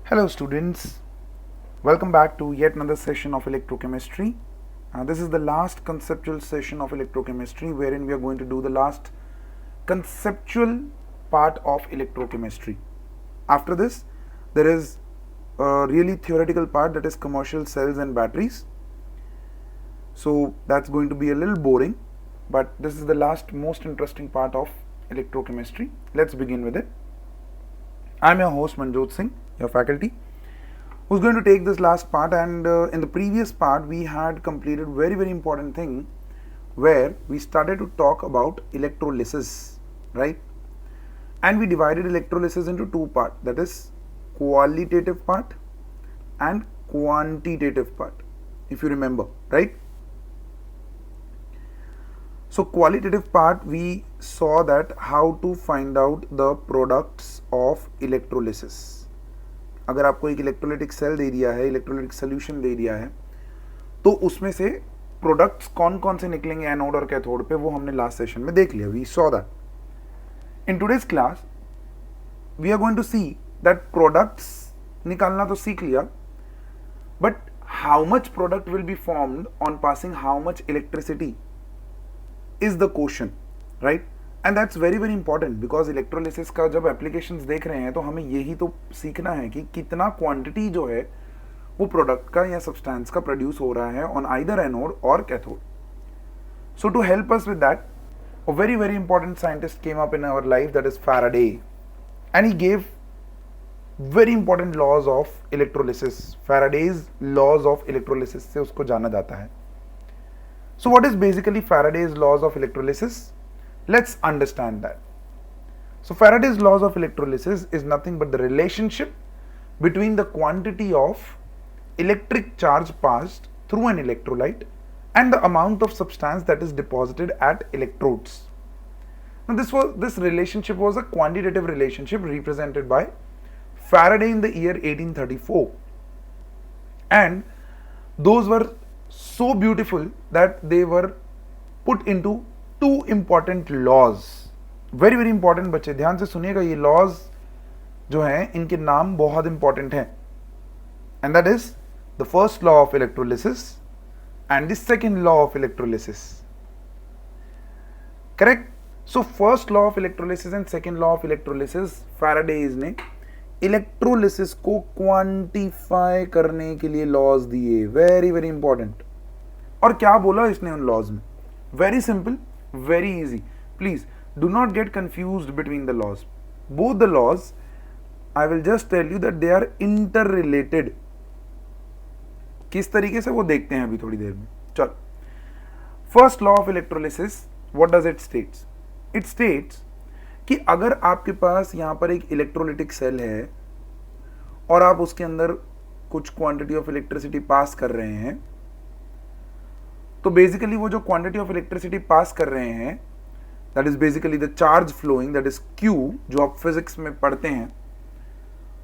Hello students, welcome back to yet another session of electrochemistry. This is the last conceptual session of electrochemistry wherein we are going to do the last conceptual part of electrochemistry. After this, there is a really theoretical part, that is commercial cells and batteries. So that's going to be a little boring, but this is the last most interesting part of electrochemistry. Let's begin with it. I'm your host Manjot Singh, your faculty, who's going to take this last part. And in the previous part we had completed very important thing where we started to talk about electrolysis, right? And we divided electrolysis into two parts, that is qualitative part and quantitative part, if you remember, right? So qualitative part, we saw that how to find out the products of electrolysis. अगर आपको एक electrolytic cell दे दिया है, electrolytic solution दे दिया है, तो उसमें से प्रोडक्ट्स कौन कौन से निकलेंगे एनोड और कैथोड पे, वो हमने लास्ट सेशन में देख लिया. We saw that. In today's class we are going to see that products निकालना तो सीख लिया, but how much product will be formed on passing how much electricity is the question, right? And that's very important because electrolysis का जब applications देख रहे हैं तो हमें यही तो सीखना है कि कितना quantity जो है वो product का या substance का produce हो रहा है on either anode or cathode. So to help us with that, a very important scientist came up in our life, that is Faraday, and he gave very important laws of electrolysis. Faraday's laws of electrolysis से उसको जाना जाता है. So what is basically Faraday's laws of electrolysis? Let's understand that. So Faraday's laws of electrolysis is nothing but the relationship between the quantity of electric charge passed through an electrolyte and the amount of substance that is deposited at electrodes. Now this relationship was a quantitative relationship represented by Faraday in the year 1834, and those were so beautiful that they were put into two important laws. very important बच्चे, ध्यान से सुनिएगा, ये laws जो हैं इनके नाम बहुत important हैं. And that is the first law of electrolysis and the second law of electrolysis. Correct? So first law of electrolysis and second law of electrolysis, Faraday's ने इलेक्ट्रोलिसिस को क्वांटिफाई करने के लिए लॉज दिए. Very important. और क्या बोला इसने उन लॉज में? Very simple, very easy. Please do not get confused between the laws. Both the laws I will just tell you that they are inter related. किस तरीके से वो देखते हैं अभी थोड़ी देर में. चल, first law of electrolysis, what does it states? It states कि अगर आपके पास यहां पर एक इलेक्ट्रोलिटिक सेल है और आप उसके अंदर कुछ क्वांटिटी ऑफ इलेक्ट्रिसिटी पास कर रहे हैं, तो बेसिकली वो जो क्वांटिटी ऑफ इलेक्ट्रिसिटी पास कर रहे हैं, that is basically the charge flowing, that is Q, जो आप फिजिक्स में पढ़ते हैं.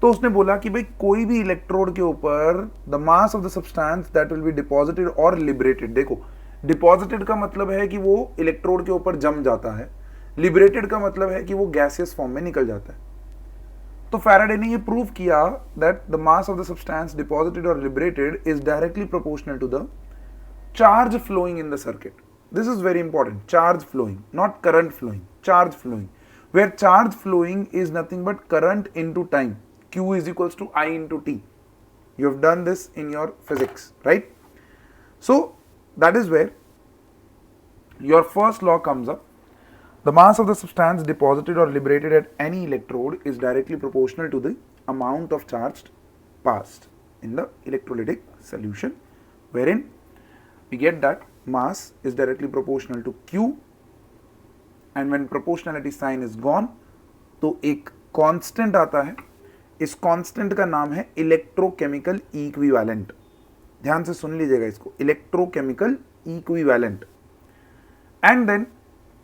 तो उसने बोला कि भाई कोई भी इलेक्ट्रोड के ऊपर the mass of the substance that will be deposited और लिबरेटेड. देखो, डिपॉजिटेड का मतलब है कि वो इलेक्ट्रोड के ऊपर जम जाता है, लिबरेटेड का मतलब है कि वो गैसियस फॉर्म में निकल जाता है. तो फैराडे ने ये प्रूव किया that the mass of the substance deposited और liberated is directly proportional to the charge flowing in the circuit. This is very important. Charge flowing, not current flowing. Charge flowing, where charge flowing is nothing but current into time. Q is equals to I into T. You have done this in your physics, right? So that is where your first law comes up. The mass of the substance deposited or liberated at any electrode is directly proportional to the amount of charge passed in the electrolytic solution, wherein we get that mass is directly proportional to Q, and when proportionality sign is gone, तो एक constant आता है. इस constant का नाम है electrochemical equivalent. ध्यान से सुन लीजिएगा इसको, electrochemical equivalent. And then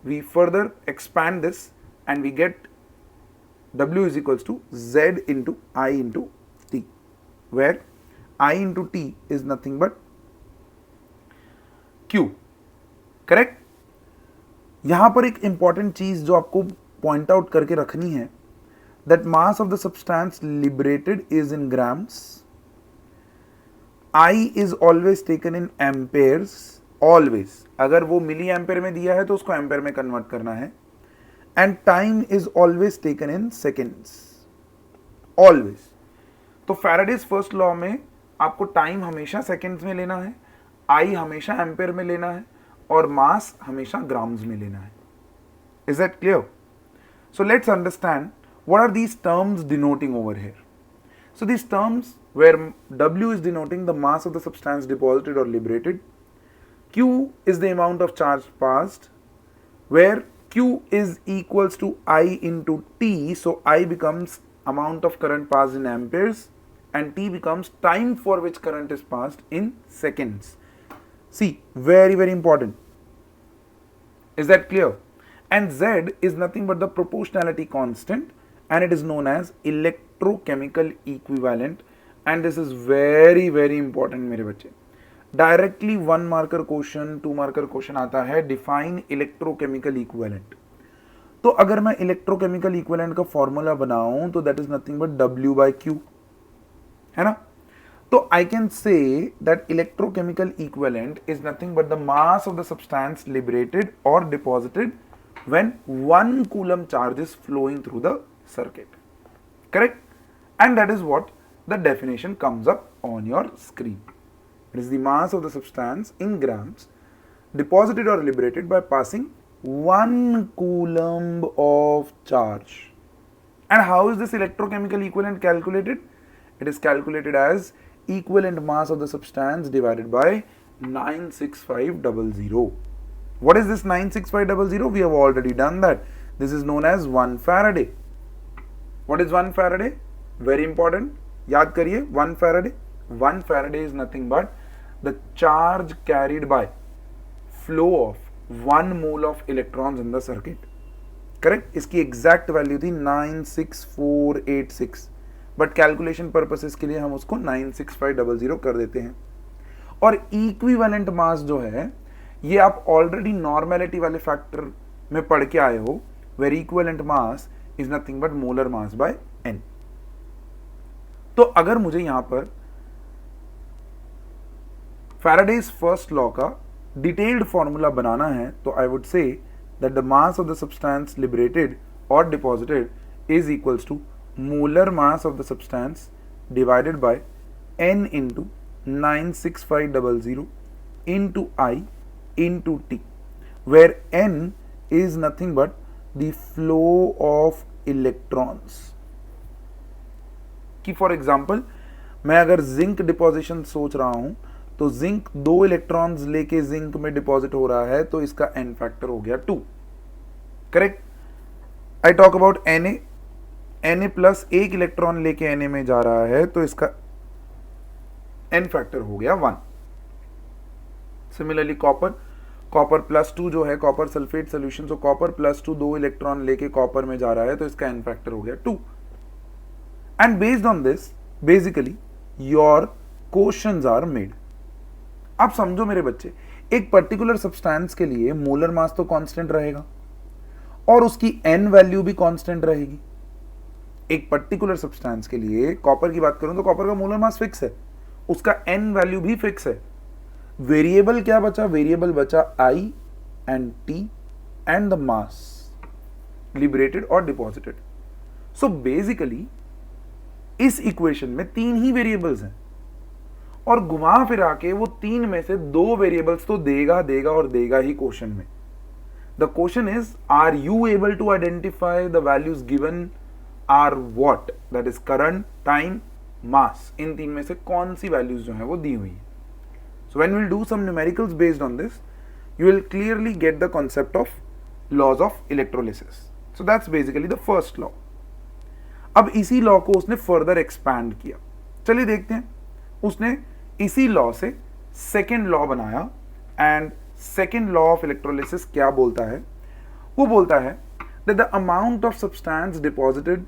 we further expand this and we get W is equals to Z into I into T, where I into T is nothing but Q. Correct? यहां पर एक important चीज जो आपको पॉइंट आउट करके रखनी है, that mass of the substance liberated is in grams, I is always taken in amperes, always, अगर वो मिली एम्पेयर में दिया है तो उसको एम्पेयर में कन्वर्ट करना है, and time is always taken in seconds, always. तो फैराडेज फर्स्ट लॉ में आपको टाइम हमेशा सेकेंड्स में लेना है, आई हमेशा एम्पेयर में लेना है और मास हमेशा ग्राम्स में लेना है. Is that clear? So let's understand what are these terms denoting over here. So these terms where W is denoting the mass of the substance deposited or liberated, Q is the amount of charge passed, where Q is equals to I into T, so I becomes amount of current passed in amperes and T becomes time for which current is passed in seconds. See, very, very important. Is that clear? And Z is nothing but the proportionality constant and it is known as electrochemical equivalent, and this is very, very important मेरे बच्चे. Directly 1 marker question, 2 marker question आता है, define electrochemical equivalent. तो अगर मैं electrochemical equivalent का formula बनाऊं तो that is nothing but W by Q, है ना? तो I can say that electrochemical equivalent is nothing but the mass of the substance liberated or deposited when 1 coulomb charge is flowing through the circuit. Correct? And that is what the definition comes up on your screen. It is the mass of the substance in grams deposited or liberated by passing 1 coulomb of charge. And how is this electrochemical equivalent calculated? It is calculated as equivalent mass of the substance divided by 96500. What is this 96500? We have already done that. This is known as 1 Faraday. What is 1 Faraday? Very important. याद करिए 1 Faraday. 1 Faraday is nothing but the charge carried by flow of 1 mole of electrons in the circuit. Correct? इसकी exact value थी 96486. But calculation purposes के लिए हम उसको 96500 कर देते हैं. और इक्विवेलेंट मास जो है ये आप ऑलरेडी नॉर्मेलिटी वाले फैक्टर में पढ़ के आए हो, where equivalent mass is nothing but molar mass by n. तो अगर मुझे यहां पर फैराडेज फर्स्ट लॉ का डिटेल्ड फॉर्मूला बनाना है तो I would say that the mass of the substance liberated और deposited is equals to molar mass of the substance divided by n into 96500 into I into T, where n is nothing but the flow of electrons. कि for example मैं अगर zinc deposition सोच रहा हूं तो zinc 2 electrons लेके zinc में deposit हो रहा है तो इसका n फैक्टर हो गया 2. Correct? I talk about Na plus 1 electron लेके Na में जा रहा है तो इसका n फैक्टर हो गया 1. सिमिलरली कॉपर प्लस 2 जो है कॉपर सल्फेट सोल्यूशन, तो कॉपर प्लस 2 2 इलेक्ट्रॉन लेके कॉपर में जा रहा है तो इसका n फैक्टर हो गया 2. And based on this basically your questions are made. आप समझो मेरे बच्चे, एक पर्टिकुलर सब्सटेंस के लिए मोलर मास तो कांस्टेंट रहेगा और उसकी n वैल्यू भी कांस्टेंट रहेगी. एक पर्टिकुलर सब्सटेंस के लिए कॉपर की बात करूं तो कॉपर का मोलर मास फिक्स है, उसका n वैल्यू भी फिक्स है. वेरिएबल क्या बचा? वेरिएबल बचा I and T and the mass liberated और डिपॉजिटेड. सो बेसिकली इस इक्वेशन में 3 ही वेरिएबल्स हैं और घुमा फिरा के वो 3 में से 2 वेरिएबल्स तो देगा और देगा ही क्वेश्चन में. The question is, are you able to identify the values given are what? That is current, time, mass. इन 3 में से कौन सी वैल्यूज जो है वो दी हुई है. So when we will do some numericals based on this you will clearly get the concept of laws of electrolysis. So that's basically the first law. अब इसी लॉ को उसने फर्दर एक्सपैंड किया. चलिए देखते हैं. उसने इसी लॉ से सेकेंड लॉ बनाया and second law of electrolysis क्या बोलता है? वो बोलता है that the amount of substance deposited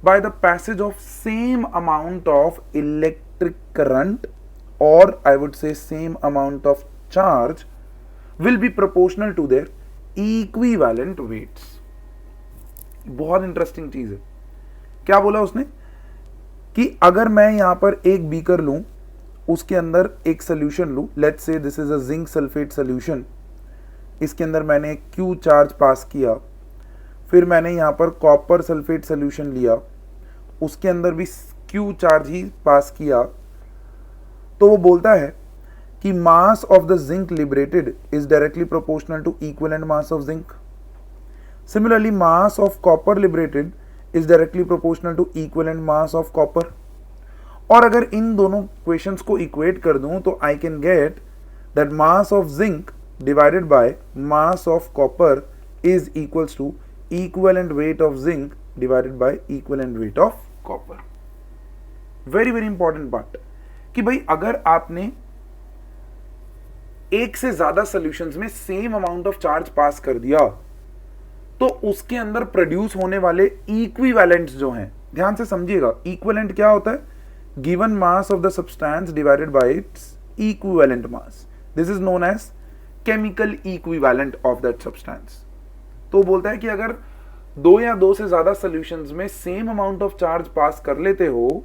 by the passage of same amount of electric current, or I would say same amount of charge, will be proportional to their equivalent weights. बहुत interesting चीज है. क्या बोला उसने कि अगर मैं यहां पर एक बीकर लूं, उसके अंदर एक सोल्यूशन लूं, let's say this is a zinc sulphate solution, इसके अंदर मैंने क्यू चार्ज पास किया, फिर मैंने यहां पर कॉपर सल्फेट सोल्यूशन लिया, उसके अंदर भी क्यू चार्ज ही पास किया, तो वो बोलता है कि mass of the zinc liberated is directly proportional to equivalent mass of zinc. Similarly mass of copper liberated is directly proportional to equivalent mass of copper. और अगर इन दोनों क्वेश्चंस को इक्वेट कर दूं तो I can get that mass of zinc divided by mass of copper is equals to equivalent weight of zinc divided by equivalent weight of copper. Very very important part कि भाई अगर आपने एक से ज्यादा सॉल्यूशंस में same amount of charge pass कर दिया तो उसके अंदर प्रोड्यूस होने वाले इक्विवेलेंट्स जो हैं, ध्यान से समझिएगा, इक्विवेलेंट क्या होता है? Given mass of the substance divided by its equivalent mass. This is known as chemical equivalent of that substance. तो बोलता है कि अगर दो या दो से ज्यादा सॉल्यूशंस में same amount of charge pass कर लेते हो,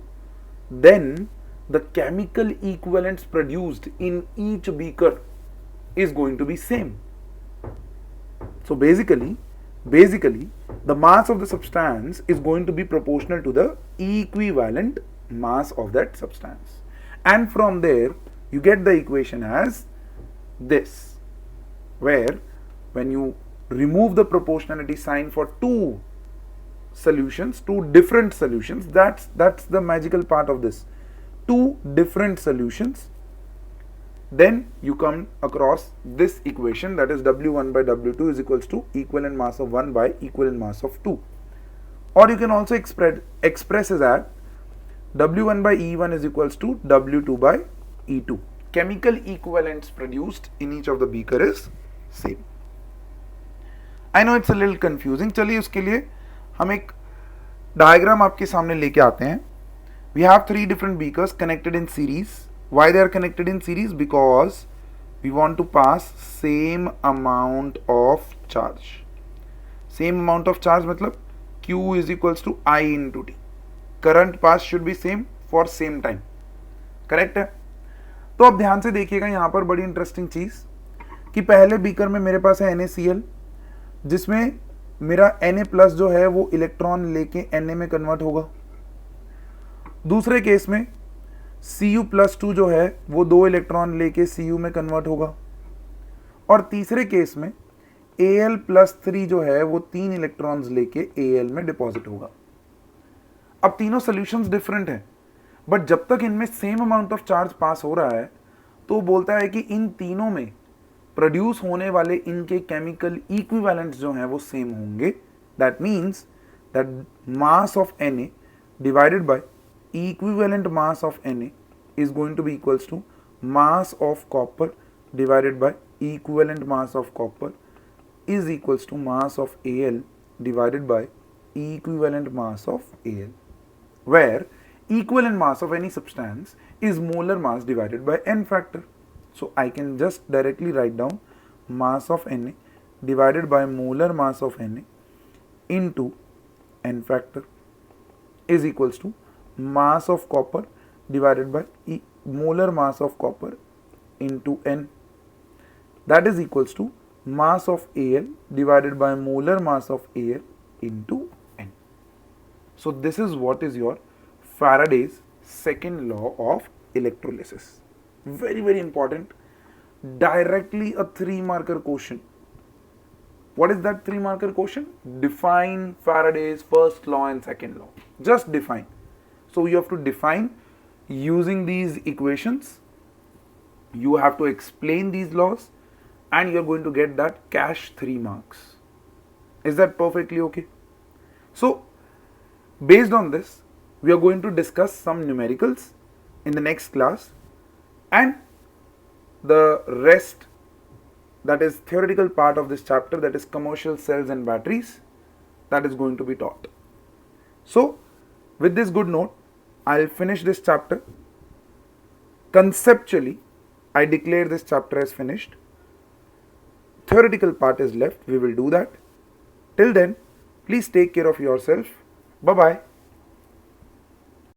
then the chemical equivalents produced in each beaker is going to be same. So basically the mass of the substance is going to be proportional to the equivalent mass of that substance, and from there you get the equation as this, where when you remove the proportionality sign for two solutions, two different solutions, that's the magical part of this, two different solutions, then you come across this equation, that is W1 by W2 is equals to equivalent mass of 1 by equivalent mass of 2. Or you can also express as that W1 by E1 is equals to W2 by E2. Chemical equivalents produced in each of the beaker is same. I know it's a little confusing. चलिए उसके लिए हम एक diagram आपके सामने लेके आते हैं. We have three different beakers connected in series. Why they are connected in series? Because we want to pass same amount of charge. Same amount of charge मतलब Q is equals to I into T. Current pass should be same for same time. Correct है? तो अब ध्यान से देखिएगा यहाँ पर बड़ी इंटरेस्टिंग चीज कि पहले बीकर में मेरे पास है NaCl, जिसमें मेरा Na प्लस जो है वो इलेक्ट्रॉन लेके Na में कन्वर्ट होगा. दूसरे केस में Cu प्लस 2 जो है वो 2 इलेक्ट्रॉन लेके Cu में कन्वर्ट होगा. और तीसरे केस में Al प्लस 3 जो है वो 3 इलेक्ट्रॉन्स लेके Al में डिपॉजिट होगा. अब तीनों सॉल्यूशंस डिफरेंट हैं, बट जब तक इनमें सेम अमाउंट ऑफ चार्ज पास हो रहा है तो बोलता है कि इन तीनों में प्रोड्यूस होने वाले इनके केमिकल इक्विवेलेंट्स जो हैं वो सेम होंगे. That means that mass of Na divided by equivalent mass of Na is going to be equals to mass of copper divided by equivalent mass of copper is equals to mass of Al divided by equivalent mass of Al, where equivalent mass of any substance is molar mass divided by n factor. So I can just directly write down mass of Na divided by molar mass of Na into n factor is equals to mass of copper divided by molar mass of copper into n, that is equals to mass of Al divided by molar mass of Al into n. So this is what is your Faraday's second law of electrolysis. Very very important, directly a 3-marker question. What is that 3-marker question? Define Faraday's first law and second law. Just define. So you have to define using these equations, you have to explain these laws, and you're going to get that cash 3 marks. Is that perfectly okay? So based on this, we are going to discuss some numericals in the next class, and the rest, that is theoretical part of this chapter, that is commercial cells and batteries, that is going to be taught. So with this good note, I'll finish this chapter. Conceptually, I declare this chapter as finished. Theoretical part is left. We will do that. Till then, please take care of yourself. Bye-bye.